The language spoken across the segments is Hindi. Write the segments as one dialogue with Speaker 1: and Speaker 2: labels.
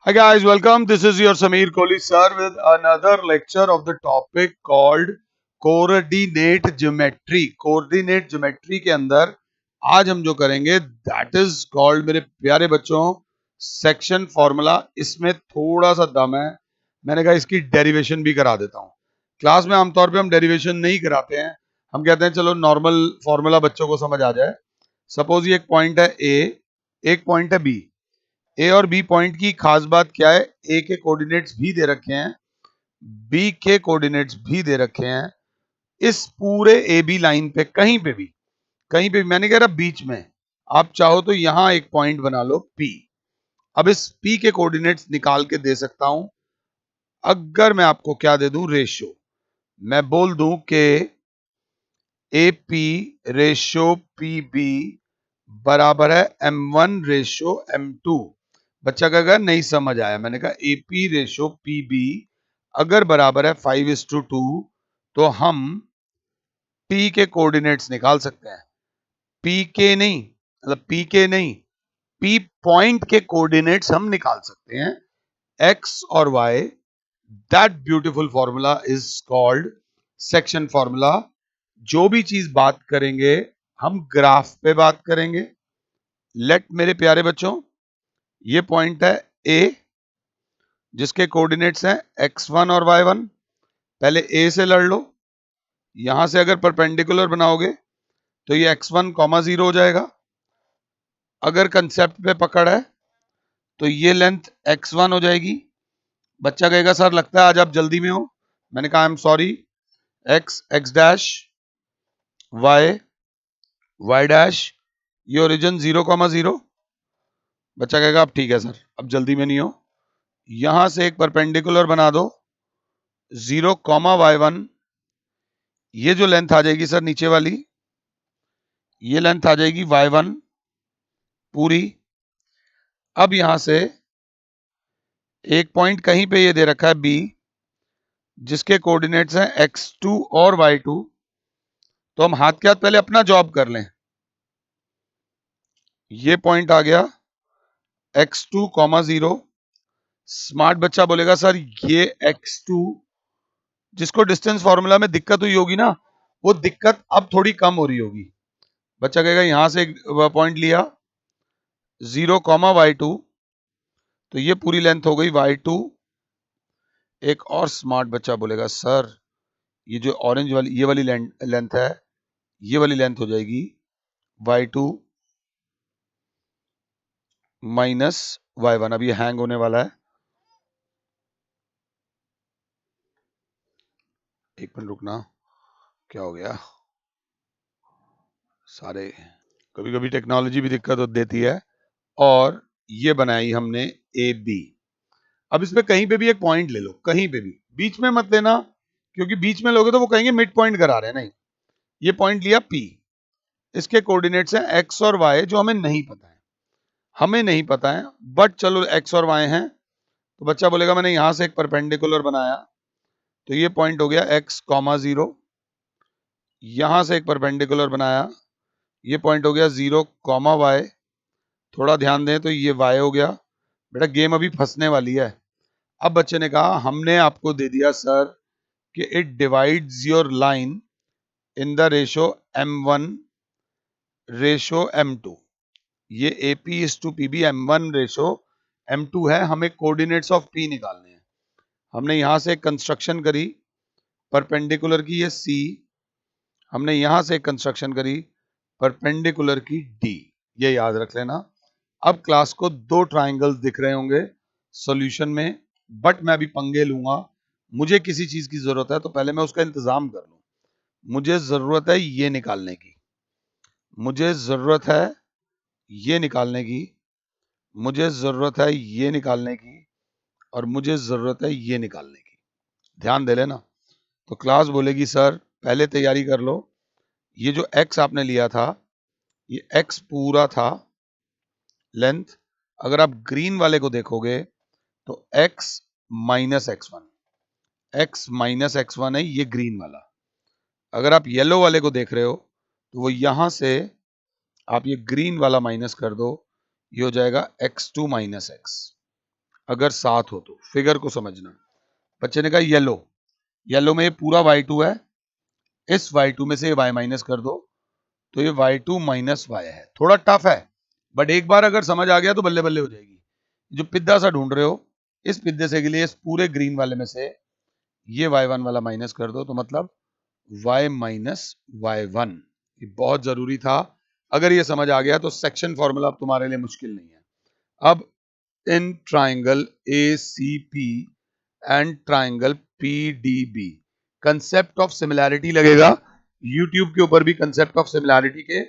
Speaker 1: Hi guys, welcome. This is your Sameer Kohli sir with another lecture of the topic called coordinate geometry. Coordinate geometry के अंदर आज हम जो करेंगे that is called मेरे प्यारे बच्चों सेक्शन फॉर्मूला. इसमें थोड़ा सा दम है. मैंने कहा इसकी डेरिवेशन भी करा देता हूँ. क्लास में आमतौर पे हम डेरिवेशन नहीं कराते हैं. हम कहते हैं चलो नॉर्मल फॉर्मूला बच्चों को समझ आ जाए. सपोज ये एक पॉइंट है ए, एक पॉइंट है बी. ए और बी पॉइंट की खास बात क्या है? ए के कोऑर्डिनेट्स भी दे रखे हैं, बी के कोऑर्डिनेट्स भी दे रखे हैं. इस पूरे ए बी लाइन पे कहीं पे भी मैंने कह रहा बीच में, आप चाहो तो यहां एक पॉइंट बना लो पी. अब इस पी के कोऑर्डिनेट्स निकाल के दे सकता हूं. अगर मैं आपको क्या दे दूं? रेशियो. मैं बोल दूं कि A P ratio P B बराबर है m1 रेशियो m2. बच्चा कहेगा नहीं समझ आया. मैंने कहा एपी रेशो पी बी अगर बराबर है 5:2 तो हम पी के कोऑर्डिनेट्स निकाल सकते हैं. पी के नहीं, मतलब पी के नहीं, पी पॉइंट के कोऑर्डिनेट्स हम निकाल सकते हैं. एक्स और y. That beautiful formula is called section formula. जो भी चीज बात करेंगे हम ग्राफ पे बात करेंगे. लेट मेरे प्यारे बच्चों, ये पॉइंट है ए जिसके कोऑर्डिनेट्स हैं x1 और y1. पहले ए से लड़ लो. यहां से अगर परपेंडिकुलर बनाओगे तो ये x1 कॉमा 0 हो जाएगा. अगर कंसेप्ट पे पकड़ है तो ये लेंथ x1 हो जाएगी. बच्चा कहेगा सर लगता है आज आप जल्दी में हो. मैंने कहा I am sorry. x dash y dash, ये ओरिजिन 0,0. बच्चा कहेगा अब ठीक है सर, अब जल्दी में नहीं हो. यहां से एक परपेंडिकुलर बना दो 0,y1. ये जो लेंथ आ जाएगी सर नीचे वाली, ये लेंथ आ जाएगी y1 पूरी. अब यहां से एक पॉइंट कहीं पे ये दे रखा है b जिसके कोऑर्डिनेट्स हैं x2 और y2. तो हम हाथ के हाथ पहले अपना जॉब कर लें. ये पॉइंट आ गया x2, 0. स्मार्ट बच्चा बोलेगा सर ये x2, जिसको डिस्टेंस फॉर्मूला में दिक्कत हुई होगी ना, वो दिक्कत अब थोड़ी कम हो रही होगी. बच्चा कहेगा यहां से एक पॉइंट लिया 0,y2, तो ये पूरी लेंथ हो गई y2. एक और स्मार्ट बच्चा बोलेगा सर ये जो ऑरेंज वाली ये वाली लेंथ है, ये वाली लेंथ हो जाएगी y2 माइनस y1. अब ये हैंग होने वाला है. एक मिनट रुकना. क्या हो गया? सारे कभी कभी टेक्नोलॉजी भी दिक्कत देती है. और ये बनाई हमने ए बी. अब इसमें कहीं पे भी एक पॉइंट ले लो, कहीं पे भी. बीच में मत लेना, क्योंकि बीच में लोगे तो वो कहेंगे मिड पॉइंट करा रहे हैं. नहीं, ये पॉइंट लिया पी. इसके कोऑर्डिनेट्स हैं एक्स और वाई जो हमें नहीं पता है. बट चलो एक्स और वाई हैं. तो बच्चा बोलेगा मैंने यहां से एक परपेंडिकुलर बनाया, तो ये पॉइंट हो गया x, 0. यहां से एक परपेंडिकुलर बनाया, ये पॉइंट हो गया 0, y. थोड़ा ध्यान दें तो ये y हो गया. बेटा गेम अभी फंसने वाली है. अब बच्चे ने कहा हमने आपको दे दिया सर कि it divides your line in the ratio m1 ratio m2. ये AP is to PB m1 ratio m2 है. हमें कोऑर्डिनेट्स ऑफ P निकालने हैं. हमने यहां से एक कंस्ट्रक्शन करी परपेंडिकुलर की, ये C. हमने यहां से एक कंस्ट्रक्शन करी परपेंडिकुलर की D. ये याद रख लेना. अब क्लास को दो ट्राइंगल्स दिख रहे होंगे सॉल्यूशन में, बट मैं अभी पंगे लूंगा. मुझे किसी चीज की जरूरत है तो पहले मैं उसका इंतजाम कर लूं. मुझे जरूरत है ये निकालने की, मुझे जरूरत है ये निकालने की, मुझे जरूरत है ये निकालने की, और मुझे जरूरत है ये निकालने की. ध्यान दे लेना. तो क्लास बोलेगी सर पहले तैयारी कर लो. ये जो x आपने लिया था, ये x पूरा था लेंथ. अगर आप ग्रीन वाले को देखोगे तो x माइनस x1 है ये ग्रीन वाला. अगर आप येलो वाले को देख रहे हो तो वो यहां से आप ये ग्रीन वाला माइनस कर दो, ये हो जाएगा x2 माइनस x. अगर 7 हो तो फिगर को समझना। बच्चे ने कहा येलो, येलो में ये पूरा y2 है, इस y2 में से ये y माइनस कर दो तो ये y2 माइनस y है। थोड़ा टफ है बट एक बार अगर समझ आ गया तो बल्ले बल्ले हो जाएगी। जो पिद्दा सा ढूंढ रहे हो, इस पिद्दे से के लिए इस पूरे ग्रीन वाले में से ये y1 वाला माइनस कर दो तो मतलब y माइनस y1। ये बहुत जरूरी था। अगर ये समझ आ गया तो सेक्शन फॉर्मूला अब तुम्हारे लिए मुश्किल नहीं है। अब in triangle ACP and triangle PDB concept of similarity लगेगा। YouTube के ऊपर भी कंसेप्ट ऑफ सिमिलैरिटी के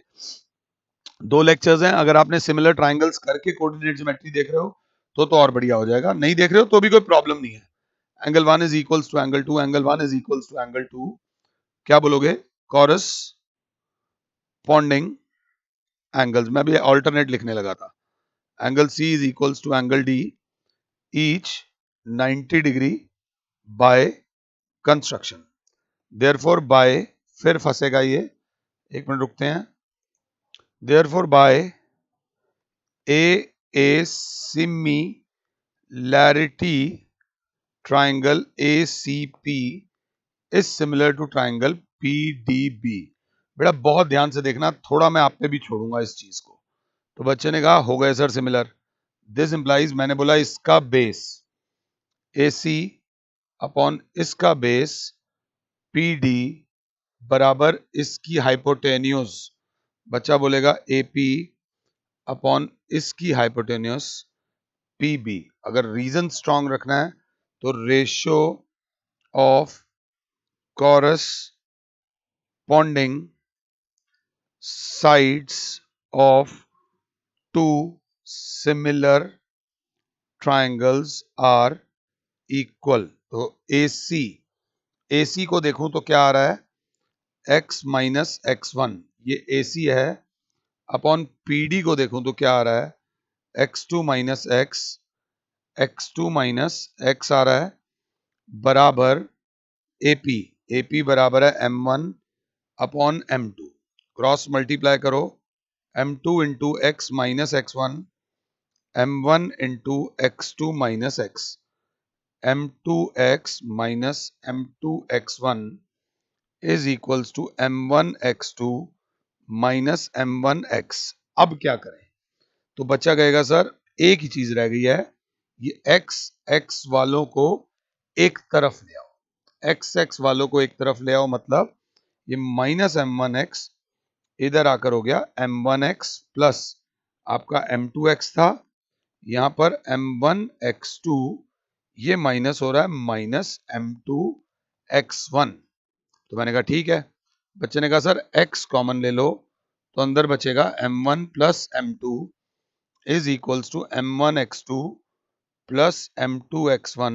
Speaker 1: 2 लेक्चर्स हैं। अगर आपने सिमिलर ट्राइंगल्स करके कोऑर्डिनेट ज्योमेट्री देख रहे हो तो और बढ़िया हो जाएगा। नहीं देख रहे हो तो भी कोई प्रॉब्लम नहीं है। Angle 1 is equals to angle 2, angle 1 is equals to angle 2, क्या बोलोगे? Corresponding angles. मैं भी ऑल्टरनेट लिखने लगा था। Angle C is equals to angle D, each 90 degree by construction. Therefore by, फिर फंसेगा ये, एक मिनट रुकते हैं। Therefore by a similarity triangle ACP is similar to triangle PDB। बेटा बहुत ध्यान से देखना, थोड़ा मैं आप पे भी छोड़ूंगा इस चीज को। तो बच्चे ने कहा हो गए सर सिमिलर। दिस इंप्लाइज, मैंने बोला इसका बेस AC अपॉन इसका बेस PD बराबर इसकी हाइपोटेन्यूज। बच्चा बोलेगा AP अपॉन इसकी हाइपोटेन्यूज PB। अगर रीजन स्ट्रॉन्ग रखना है तो ratio of corresponding sides of two similar triangles are equal. तो AC को देखूं तो क्या आ रहा है? x माइनस x1, ये AC है। अपॉन PD को देखूं तो क्या आ रहा है? x2 minus x minus x आ रहा है बराबर AP बराबर है M1 upon M2। Cross multiply करो, M2 into x minus x1, M1 into x2 minus x, M2x minus M2x1 is equals to M1x2 minus M1x। अब क्या करें? तो बच्चा कहेगा सर एक ही चीज रह गई है, ये x वालों को एक तरफ ले आओ। x वालों को एक तरफ ले आओ मतलब ये माइनस M1x इधर आकर हो गया M1x प्लस आपका M2x था, यहां पर M1x2 ये माइनस हो रहा है माइनस M2x1। तो मैंने कहा ठीक है। बच्चे ने कहा सर x कॉमन ले लो तो अंदर बचेगा M1 plus M2 is equals to M1x2 plus M2x1।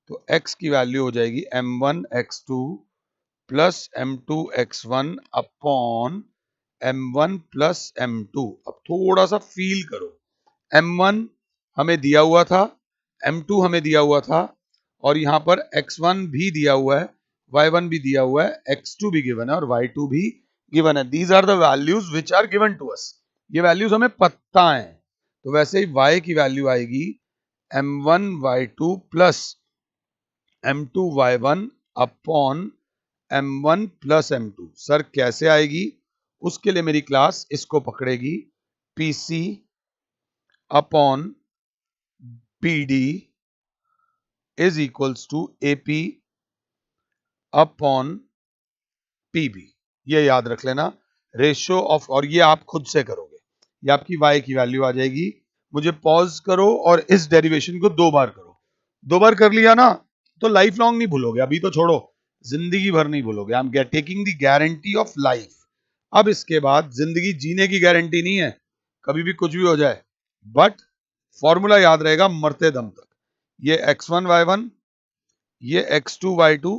Speaker 1: तो x की वैल्यू हो जाएगी M1x2 plus M2x1 upon M1 plus M2। अब थोड़ा सा फील करो, M1 हमें दिया हुआ था, M2 हमें दिया हुआ था और यहां पर X1 भी दिया हुआ है, Y1 भी दिया हुआ है, X2 भी गिवन है और Y2 भी गिवन है। These are the values which are given to us. ये वैल्यूज हमें पता है। तो वैसे ही Y की वैल्यू आएगी M1 Y2 plus M2 Y1 upon M1 plus M2। Sir कैसे आएगी? उसके लिए मेरी क्लास इसको पकड़ेगी, PC upon PD is equals to AP upon PB। ये याद रख लेना, रेशियो ऑफ, और ये आप खुद से करोगे, ये आपकी y की वैल्यू आ जाएगी। मुझे पॉज करो और इस डेरिवेशन को 2 बार करो। 2 बार कर लिया ना तो लाइफ लॉन्ग नहीं भूलोगे, अभी तो छोड़ो, जिंदगी भर नहीं भूलोगे। I am taking the guarantee of life. अब इसके बाद जिंदगी जीने की गारंटी नहीं है, कभी भी कुछ भी हो जाए, बट फॉर्मूला याद रहेगा मरते दम तक। ये x1 y1, ये x2 y2।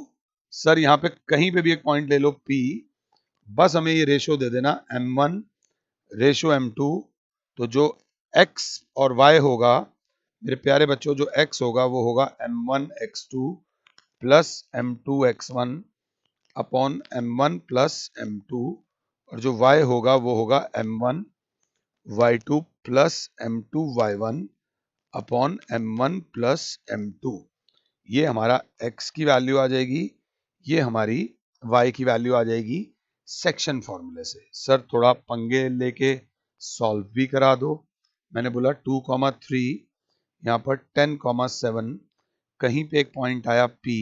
Speaker 1: सर यहां पे कहीं पे भी एक पॉइंट ले लो P, बस हमें ये रेशियो दे देना M1 रेशियो M2। तो जो x और y होगा मेरे प्यारे बच्चों, जो x होगा वो होगा M1 x2 plus M2 x1 upon M1 plus M2, और जो y होगा वो होगा M1 y2 plus M2 y1 upon m1 plus m2। ये हमारा x की वैल्यू आ जाएगी, ये हमारी y की वैल्यू आ जाएगी सेक्शन फॉर्मूले से। सर थोड़ा पंगे लेके सॉल्व भी करा दो। मैंने बोला 2,3, यहाँ पर 10,7, कहीं पे एक पॉइंट आया P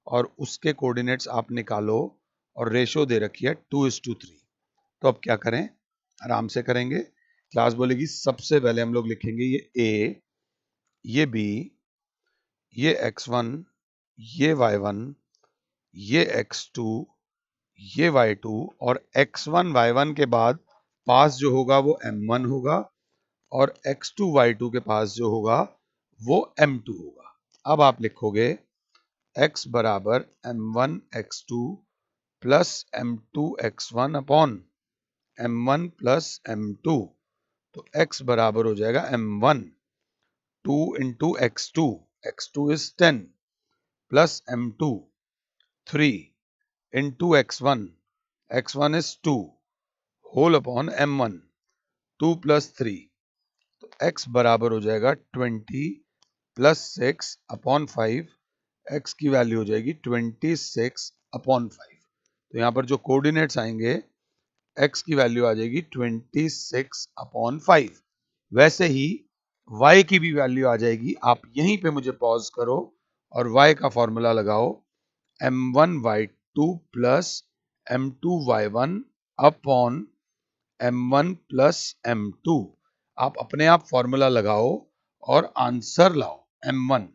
Speaker 1: और उसके कोऑर्डिनेट्स आप निकालो और रेशो दे रखी है 2:3। तो अब क्या करें, आराम से करेंगे। क्लास बोलेगी सबसे पहले हम लोग लिखेंगे ये A, ये B, ये x1, ये y1, ये x2, ये y2, और x1 y1 के बाद पास जो होगा वो m1 होगा और x2 y2 के पास जो होगा वो m2 होगा। अब आप लिखोगे x बराबर m1 x2 plus m2 x1 upon m1 plus m2। तो x बराबर हो जाएगा m1 2 into x2, x2 is 10 plus m2 3 into x1, x1 is 2 whole upon m1 2 plus 3। तो x बराबर हो जाएगा 20 प्लस 6 अपॉन 5। x की वैल्यू हो जाएगी 26 अपॉन 5। तो यहाँ पर जो कोऑर्डिनेट्स आएंगे x की वैल्यू आ जाएगी 26 अपॉन 5। वैसे ही y की भी वैल्यू आ जाएगी। आप यहीं पे मुझे पॉज करो और y का फॉर्मूला लगाओ m1 y2 plus m2 y1 upon m1 plus m2। आप अपने आप फॉर्मूला लगाओ और आंसर लाओ। m1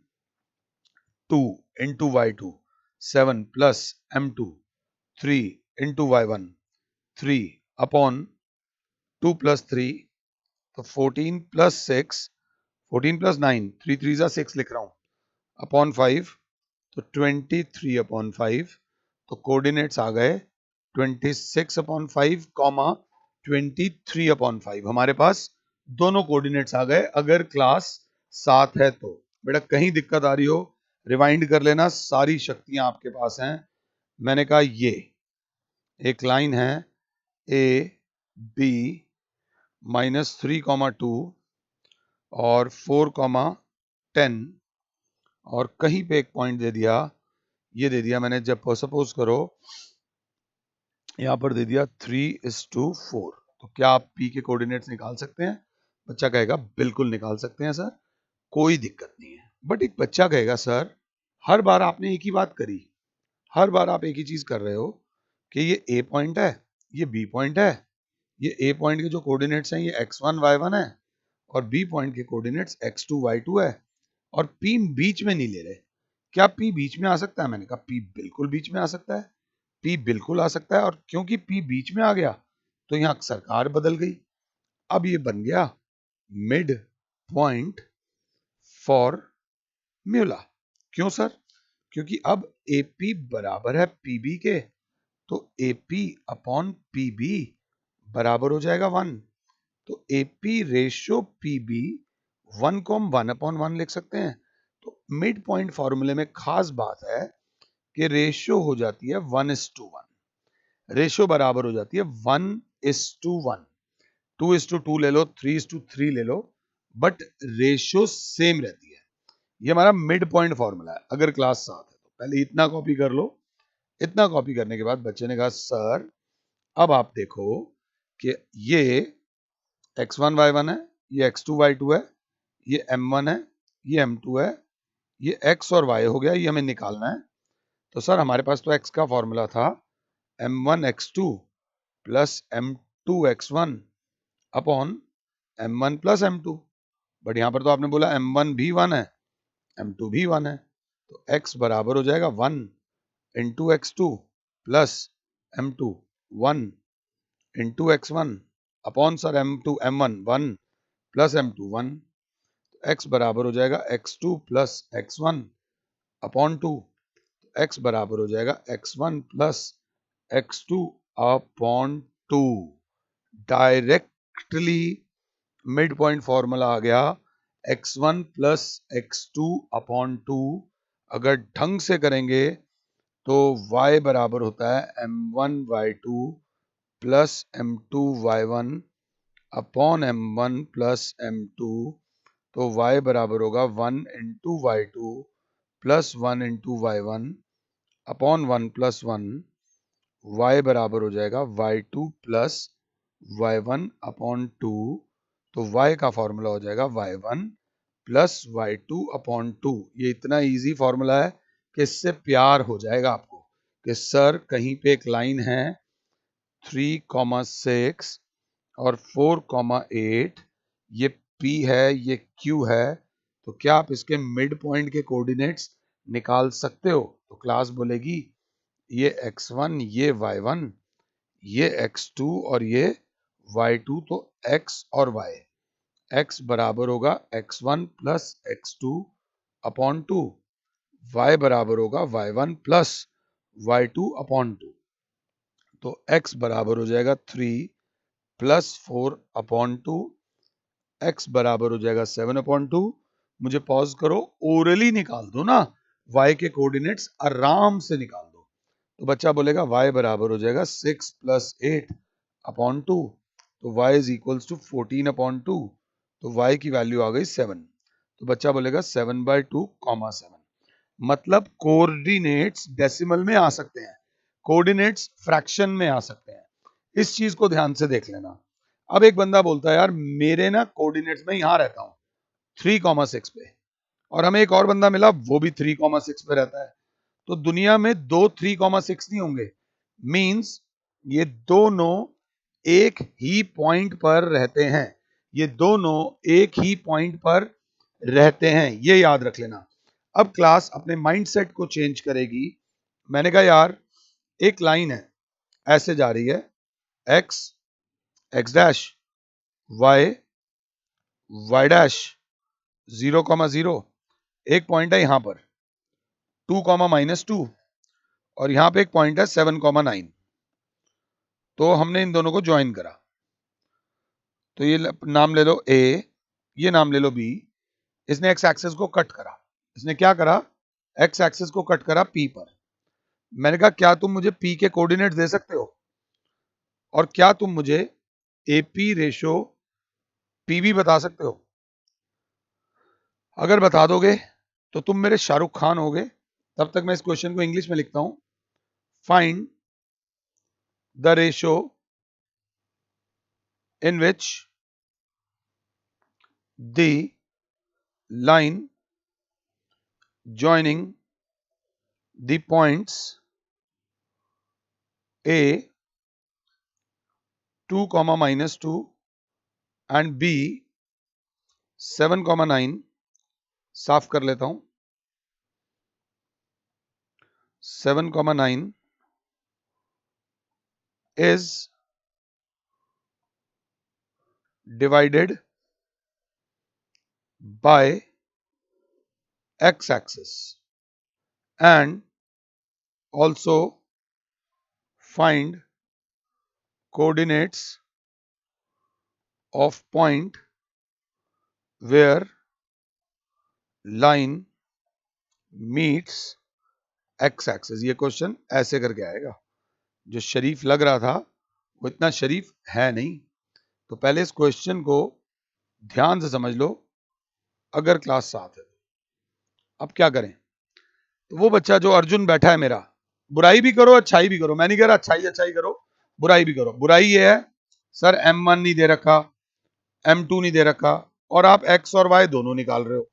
Speaker 1: 2 into y2 7 plus m2 3 into y1 3 upon 2 plus 3, तो 14 प्लस 6, 14 प्लस 9, 3 3 जा 6 लिख रहा हूं, अपॉन 5, तो 23 अपॉन 5। तो कोऑर्डिनेट्स आ गए 26 अपॉन 5 कॉमा 23 अपॉन 5। हमारे पास दोनों कोऑर्डिनेट्स आ गए। अगर क्लास 7 है तो बेटा कहीं दिक्कत आ रही हो रिवाइंड कर लेना, सारी शक्तियां आपके पास हैं। मैंने कहा ये एक लाइन है ए बी -3,2 और 4,10 और कहीं पे एक पॉइंट दे दिया, ये दे दिया मैंने। जब सपोज करो यहां पर दे दिया 3:4, तो क्या आप P के कोऑर्डिनेट्स निकाल सकते हैं? बच्चा कहेगा बिल्कुल निकाल सकते हैं सर, कोई दिक्कत नहीं है। बट एक बच्चा कहेगा सर हर बार आपने एक ही बात करी, हर बार आप एक ही चीज कर रहे हो कि ये A पॉइंट है, ये B पॉइंट है, ये A पॉइंट के जो कोऑर्डिनेट्स हैं ये x1 y1 है और B पॉइंट के कोऑर्डिनेट्स x2 y2 है और P बीच में नहीं ले रहे। क्या P बीच में आ सकता है? मैंने कहा P बिल्कुल बीच में आ सकता है, P बिल्कुल आ सकता है। और क्योंकि P बीच में आ गया तो यहाँ सरकार बदल गई। अब ये बन गया मिड पॉइंट फॉर्मूला। क्यों सर? क्योंकि अब AP बराबर है PB के, तो AP अपॉन PB बराबर हो जाएगा 1। तो AP रेशियो PB 1 को हम 1 अपॉन 1 लिख सकते हैं। तो मिड पॉइंट फॉर्मूले में खास बात है कि रेशियो हो जाती है 1:1, रेशियो बराबर हो जाती है 1:1, 2:2 ले लो, 3:3 ले लो, बट रेशियो सेम रहती है। ये हमारा मिड पॉइंट फॉर्मूला है। अगर क्लास 7 है तो पहले इतना कॉपी कर लो। इतना कॉपी करने के बाद बच्चे ने कहा सर अब आप देखो कि ये x1 y1 है, ये x2 y2 है, ये m1 है, ये m2 है, ये x और y हो गया, ये हमें निकालना है। तो सर हमारे पास तो x का फॉर्मूला था m1 x2 plus m2 x1 upon m1 plus m2, but यहां पर तो आपने बोला m1 भी 1 है, m2 भी 1 है, तो x बराबर हो जाएगा 1 into x2 plus m2 1 into x1 upon sir m2 m1 1 plus m2 1। x बराबर हो जाएगा x2 plus x1 upon 2। x बराबर हो जाएगा x1 plus x2 upon 2। Directly mid point formula आ गया x1 प्लस x2 अपॉन 2। अगर ढंग से करेंगे तो y बराबर होता है m1 y2 plus m2 y1 upon m1 plus m2। तो y बराबर होगा 1 into y two plus 1 into y one upon 1 plus 1। y बराबर हो जाएगा y2 प्लस y1 अपॉन 2। तो y का फॉर्मूला हो जाएगा y1 प्लस y2 अपॉन 2। ये इतना इजी फॉर्मूला है कि इससे प्यार हो जाएगा आपको कि सर कहीं पे एक लाइन है 3,6 और 4,8, ये P है, ये Q है, तो क्या आप इसके मिड पॉइंट के कोऑर्डिनेट्स निकाल सकते हो? तो क्लास बोलेगी ये x1, ये y1, ये x2 और ये y2, तो x और y, x बराबर होगा x1 plus x2 upon 2, y बराबर होगा y1 प्लस y2 अपॉन 2। तो x बराबर हो जाएगा 3 प्लस 4 अपॉन 2, x बराबर हो जाएगा 7 अपॉन 2। मुझे पॉज करो, ओरली निकाल दो ना, y के कोऑर्डिनेट्स आराम से निकाल दो। तो बच्चा बोलेगा y बराबर हो जाएगा 6 प्लस 8 अपॉन 2, तो y is equals to 14 upon 2, तो y की वैल्यू आ गई 7। तो बच्चा बोलेगा 7/2, 7। मतलब कोऑर्डिनेट्स डेसिमल में आ सकते हैं, कोऑर्डिनेट्स फ्रैक्शन में आ सकते हैं। इस चीज को ध्यान से देख लेना। अब एक बंदा बोलता है यार मेरे ना कोऑर्डिनेट्स में यहां रहता हूं 3,6 पे, और हमें एक और बंदा मिला वो भी 3,6 पे रहता है, तो दुनिया में दो 3,6 नहीं होंगे। मींस ये दोनों एक ही पॉइंट पर रहते हैं, ये दोनों एक ही पॉइंट पर रहते हैं, ये याद रख लेना। अब क्लास अपने माइंडसेट को चेंज करेगी। मैंने कहा यार एक लाइन है ऐसे जा रही है x, x dash, y, y dash, 0,0, एक पॉइंट है यहां पर 2,-2 और यहां पे एक पॉइंट है 7,9। तो हमने इन दोनों को ज्वाइन करा, तो ये नाम ले लो A, ये नाम ले लो B। इसने x एक्सिस को कट करा, इसने क्या करा, x एक्सिस को कट करा P पर। मैंने कहा क्या तुम मुझे P के कोऑर्डिनेट दे सकते हो, और क्या तुम मुझे AP रेशो PB बता सकते हो? अगर बता दोगे तो तुम मेरे शाहरुख खान होगे। तब तक मैं इस क्वेश्चन को इंग्लिश में लिखता हूं। Find the ratio in which the line joining the points A 2, -2 and B 7,9, साफ कर लेता हूं, 7,9 is divided by x axis and also find coordinates of point where line meets x axis। ये क्वेश्चन ऐसे करके आएगा। जो शरीफ लग रहा था वो इतना शरीफ है नहीं, तो पहले इस क्वेश्चन को ध्यान से समझ लो अगर क्लास 7 है। अब क्या करें, तो वो बच्चा जो अर्जुन बैठा है मेरा, बुराई भी करो अच्छाई भी करो, मैं नहीं कह रहा अच्छाई करो, बुराई भी करो। बुराई ये है सर M1 नहीं दे रखा, M2 नहीं दे रखा, और आप x और y दोनों निकाल रहे हो।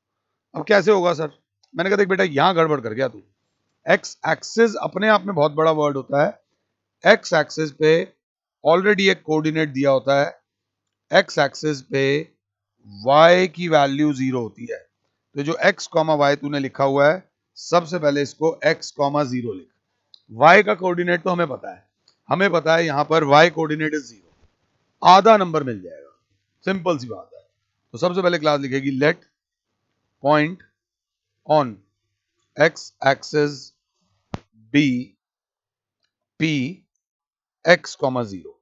Speaker 1: अब कैसे होगा सर? मैंने कहा देख बेटा यहां गड़बड़ कर गया तू। x एक्सिस अपने आप में बहुत बड़ा वर्ड होता है। x एक्सिस पे ऑलरेडी एक कोऑर्डिनेट दिया होता है, x एक्सिस पे y की वैल्यू 0 होती है। तो जो x, y तूने लिखा हुआ है, सबसे पहले इसको x, 0 लिख। y का कोऑर्डिनेट तो हमें पता है, हमें पता है यहां पर y कोऑर्डिनेट इज 0, आधा नंबर मिल जाएगा, सिंपल सी बात है। तो सबसे पहले क्लास लिखेगी let point on x axis be p x, 0।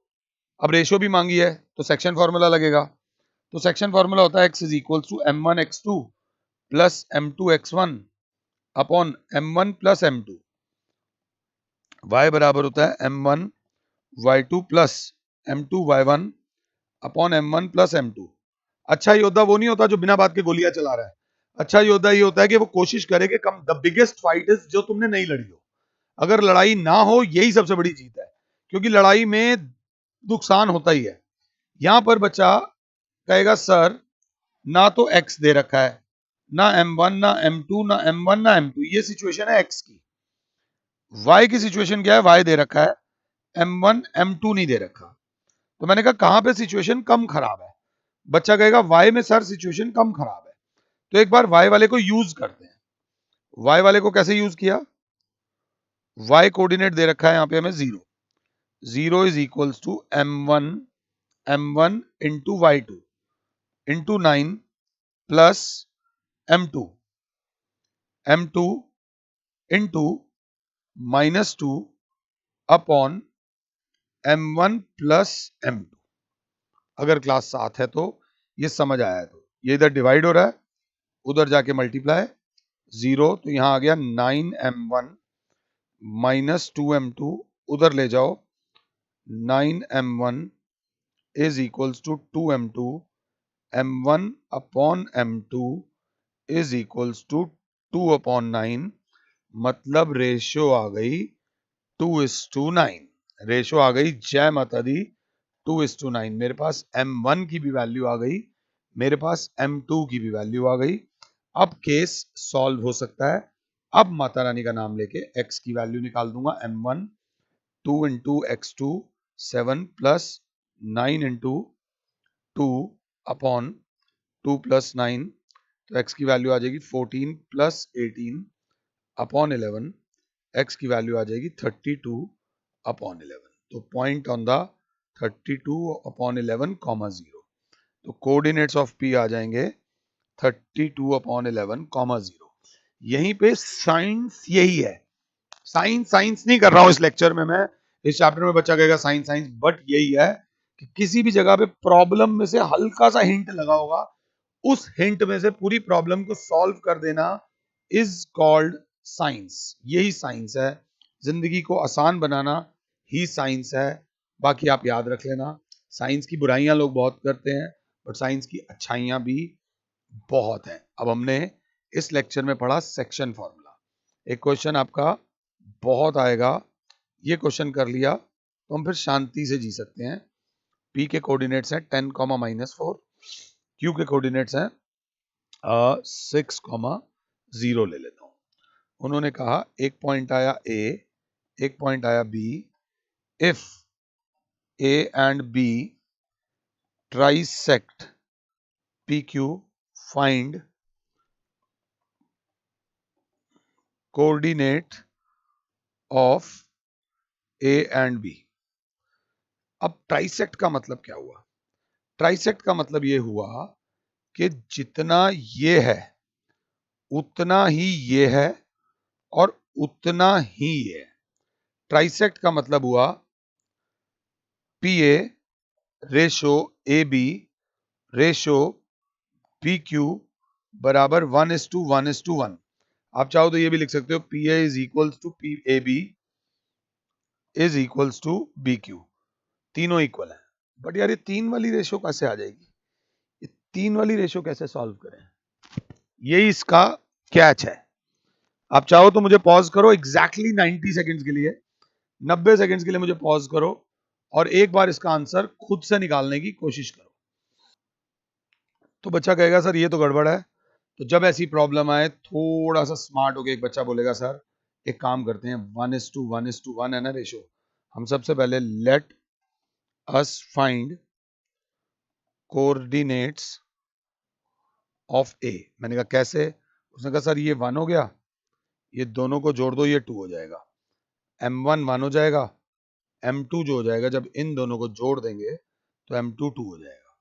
Speaker 1: अब रेशियो भी मांगी है तो सेक्शन फॉर्मूला लगेगा। तो सेक्शन फॉर्मूला होता है x is equal to m1 x2 plus m2 x1 upon m1 plus m2। y बराबर होता है m1 y2 plus m2 y1 upon m1 plus m2। अच्छा योद्धा वो नहीं होता जो बिना बात के गोलियां चला रहा है। अच्छा योद्धा ये होता है कि वो कोशिश करे कि come the biggest fight is जो तुमने नहीं लड़ी हो। अगर लड़ाई ना हो यही सबसे बड़ी जीत है, क्योंकि लड़ाई में नुकसान होता ही है। यहां पर बच्चा कहेगा सर ना तो एक्स दे रखा है, ना M1 ना M2 ना M1 ना M2, ये सिचुएशन है एक्स की। वाई की सिचुएशन क्या है, वाई दे रखा है, M1 M2 नहीं दे रखा। तो मैंने कहा कहां पे सिचुएशन कम खराब है। बच्चा कहेगा वाई में सर सिचुएशन कम खराब है। तो एक बार वाई वाले को यूज करते हैं। वाई वाले को कैसे यूज किया, वाई कोऑर्डिनेट दे रखा है यहां पे हमें 0, 0 is equals to M1 into Y2 into 9 plus M2 M2 into -2 upon M1 plus M2। अगर क्लास 7 है तो ये समझ आया है, तो ये इधर डिवाइड हो रहा है, उधर जाके मल्टीप्लाई 0, तो यहां आ गया 9M1 -2M2, उधर ले जाओ 9M1 is equals to 2M2, M1 upon M2 is equals to 2 upon 9, मतलब रेशियो आ गई 2:9। रेशियो आ गई, जय माता दी, 2:9। मेरे पास M1 की भी वैल्यू आ गई, मेरे पास M2 की भी वैल्यू आ गई। अब केस सॉल्व हो सकता है। अब माता रानी का नाम लेके x की वैल्यू निकाल दूंगा। M1 2 into x2 7 plus 9 into 2 upon 2 plus 9, तो x की वैल्यू आ जाएगी 14 प्लस 18 अपॉन 11, x की वैल्यू आ जाएगी 32 अपॉन 11। तो point on the 32 upon 11 comma 0। तो कोऑर्डिनेट्स ऑफ P आ जाएंगे 32 अपॉन 11 कॉमा 0। यहीं पे साइंस यही है। साइंस साइंस नहीं कर रहा हूं इस लेक्चर में मैं, इस चैप्टर में बच्चा कहेगा साइंस साइंस, बट यही है कि किसी भी जगह पे प्रॉब्लम में से हल्का सा हिंट लगा होगा, उस हिंट में से पूरी प्रॉब्लम को सॉल्व कर देना इज कॉल्ड साइंस। यही साइंस है, जिंदगी को आसान बनाना ही साइंस है। बाकी आप याद रख लेना, साइंस की बुराइयां लोग बहुत करते हैं, बट साइंस की अच्छाइयां भी बहुत हैं। अब हमने इस लेक्चर में पढ़ा सेक्शन फॉर्मूला। एक क्वेश्चन आपका बहुत आएगा, ये क्वेश्चन कर लिया तो हम फिर शांति से जी सकते हैं। P के कोऑर्डिनेट्स हैं 10, -4, Q के कोऑर्डिनेट्स हैं 6, 0 ले लेता हूं। उन्होंने कहा एक पॉइंट आया A, एक पॉइंट आया B, if A and B trisect PQ, find coordinate of A and B। अब ट्राइसेक्ट का मतलब क्या हुआ, ट्राइसेक्ट का मतलब ये हुआ कि जितना ये है उतना ही ये है और उतना ही ये है। ट्राइसेक्ट का मतलब हुआ PA ratio AB ratio PQ बराबर 1:1:1। आप चाहो तो ये भी लिख सकते हो PA is equals to PAB is equals to BQ, तीनों इक्वल है। बट यार ये 3 वाली रेशो कैसे आ जाएगी, ये 3 वाली रेशो कैसे सॉल्व करें, यही इसका कैच है। आप चाहो तो मुझे पॉज करो एग्जैक्टली 90 सेकंड्स के लिए, 90 सेकंड्स के लिए मुझे पॉज करो और एक बार इसका आंसर खुद से निकालने की कोशिश करो। तो बच्चा कहेगा सर ये तो गड़बड़ है। तो जब ऐसी प्रॉब्लम आए थोड़ा सा स्मार्ट होके एक बच्चा बोलेगा सर एक काम करते हैं 1:1:1 है ना रेशो, हम सबसे पहले let us find coordinates of A. मैंने कहा कैसे, उसने कहा सर ये 1 हो गया, ये दोनों को जोड़ दो ये 2 हो जाएगा, M1 1 हो जाएगा, M2 जो हो जाएगा जब इन दोनों को जोड़ देंगे तो M2 2 हो जाएगा,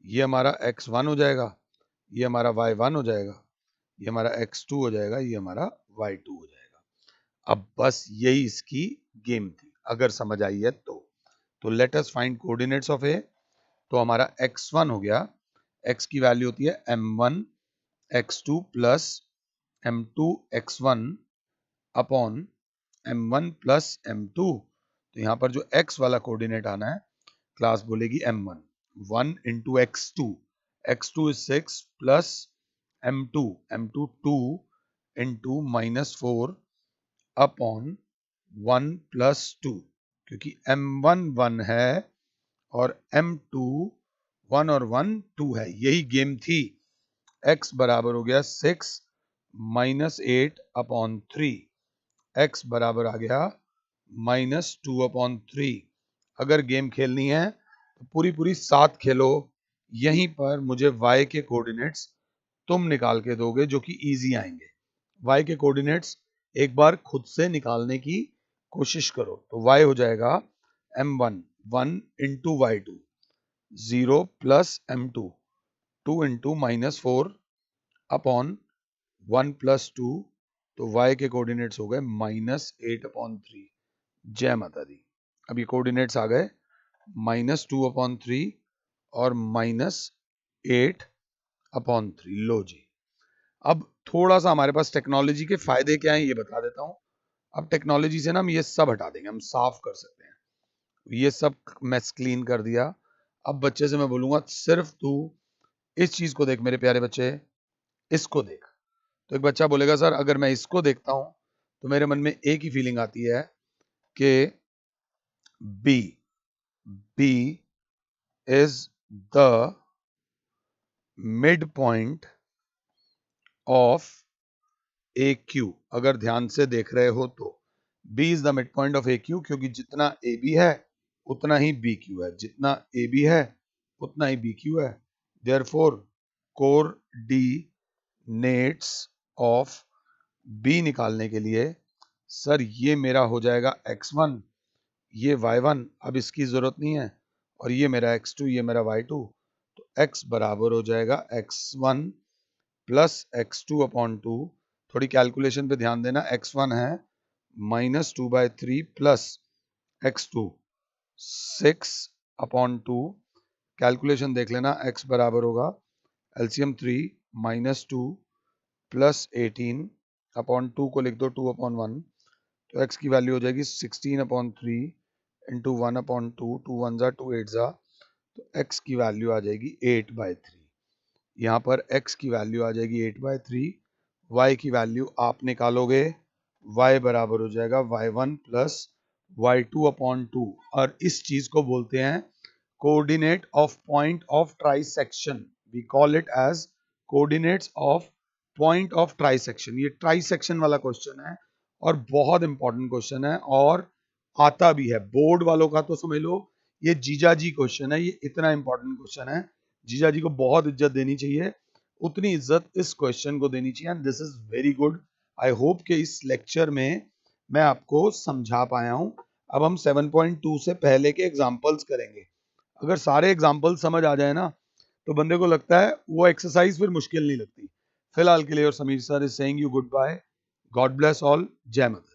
Speaker 1: ये हमारा X1 हो जाएगा, ये हमारा Y1 हो जाएगा, ये हमारा X2 हो जाएगा, ये हमारा Y2 हो जाएगा। अब बस यही इसकी गेम थी, अगर समझ आई है तो let us find coordinates of A. तो हमारा X1 हो गया, X की वैल्यू होती है M1 X2 plus M2 X1 upon M1 plus M2। तो यहां पर जो X वाला कोऑर्डिनेट आना है क्लास बोलेगी M1, 1 into X2, x2 is 6 plus m2 2 into -4 upon 1 plus 2, क्योंकि m1 1 है और m2 1 और 1 2 है। यही गेम थी। x बराबर हो गया 6 -8 अपॉन 3, x बराबर आ गया -2 अपॉन 3। अगर गेम खेलनी है तो पूरी पूरी 7 खेलो। यहीं पर मुझे y के कोऑर्डिनेट्स तुम निकाल के दोगे जो कि इजी आएंगे। y के कोऑर्डिनेट्स एक बार खुद से निकालने की कोशिश करो। तो y हो जाएगा m1 1 into y2 0 plus m2 2 into -4 upon 1 plus 2, तो y के कोऑर्डिनेट्स हो गए -8 अपॉन 3। जय माता दी। अब ये कोऑर्डिनेट्स आ गए -2 अपॉन 3 और -8 अपॉन 3। लो जी, अब थोड़ा सा हमारे पास टेक्नोलॉजी के फायदे क्या हैं ये बता देता हूं। अब टेक्नोलॉजी से ना हम ये सब हटा देंगे, हम साफ कर सकते हैं। ये सब मैस क्लीन कर दिया। अब बच्चे से मैं बोलूंगा सिर्फ तू इस चीज को देख मेरे प्यारे बच्चे, इसको देख। तो एक बच्चा बोलेगा सर अगर मैं इसको देखता हूं तो मेरे मन में एक ही फीलिंग आती है कि B is the mid point of A Q. अगर ध्यान से देख रहे हो तो B is the mid point of A Q, क्योंकि जितना ए बी है उतना ही बी क्यू है, जितना ए बी है उतना ही बी क्यू है। देयरफॉर कोऑर्डिनेट्स ऑफ बी निकालने के लिए सर ये मेरा हो जाएगा x1, ये y1, अब इसकी जरूरत नहीं है, और ये मेरा x2, ये मेरा y2। तो x बराबर हो जाएगा x1 प्लस x2 अपॉन 2। थोड़ी कैलकुलेशन पे ध्यान देना। x1 है -2/3 प्लस x2 6 अपॉन 2। कैलकुलेशन देख लेना। x बराबर होगा एलसीएम 3 -2 प्लस 18 अपॉन 2 को लिख दो 2 अपॉन 1, तो x की वैल्यू हो जाएगी 16 अपॉन 3 इंटू 1 अपॉन 2, 2 1 जा 2 8 जा, तो x की वैल्यू आ जाएगी 8/3। यहाँ पर x की वैल्यू आ जाएगी 8/3। y की वैल्यू आप निकालोगे, y बराबर हो जाएगा y1 प्लस y2 अपॉन 2, और इस चीज को बोलते हैं coordinate of point of trisection. We call it as coordinates of point of trisection. ये ट्राइसेक्शन वाला क्वेश्चन है और बहुत इंपॉर्टेंट क्वेश्चन है, और आता भी है बोर्ड वालों का। तो समझ लो ये जीजाजी क्वेश्चन है, ये इतना इंपॉर्टेंट क्वेश्चन है, जीजाजी को बहुत इज्जत देनी चाहिए, उतनी इज्जत इस क्वेश्चन को देनी चाहिए। And this is very good. I hope कि इस लेक्चर में मैं आपको समझा पाया हूं। अब हम 7.2 से पहले के एग्जांपल्स करेंगे। अगर सारे एग्जांपल्स समझ आ जाए ना तो बंदे को लगता है वो एक्सरसाइज फिर मुश्किल नहीं लगती। फिलहाल के लिए और Sameer sir is saying you good bye. God bless all. जय माता।